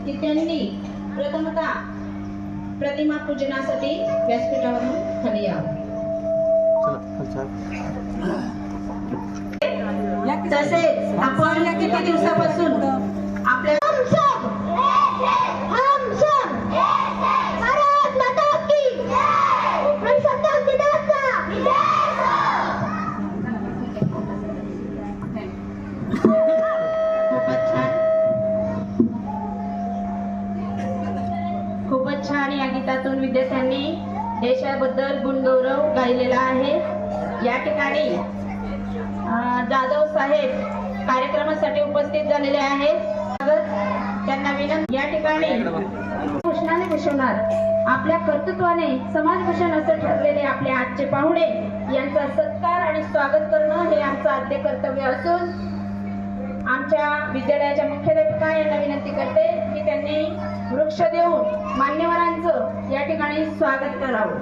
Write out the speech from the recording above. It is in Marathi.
की त्यांनी प्रथमतः प्रतिमा पूजनासाठी व्यासपीठावरून खाली यावं। तसेच आपण किती दिवसापासून आपल्या खूपच छान या गीतातून विद्यार्थ्यांनी देशाबद्दल गुणगौरव गायलेला आहे। या ठिकाणी जाधव साहेब कार्यक्रमासाठी उपस्थित झालेले आहेत। त्यांना विनंती, या ठिकाणी भूषणाने भूषवणार आपल्या कर्तृत्वाने समाजभूषण असं ठरलेले आपले आजचे पाहुणे यांचा सत्कार आणि स्वागत करणं हे आमचं आद्य कर्तव्य असून आमच्या विद्यालयाच्या मुख्याध्यापिका यांना विनंती करते की त्यांनी वृक्ष देऊन मान्यवरांचं या ठिकाणी स्वागत करावं।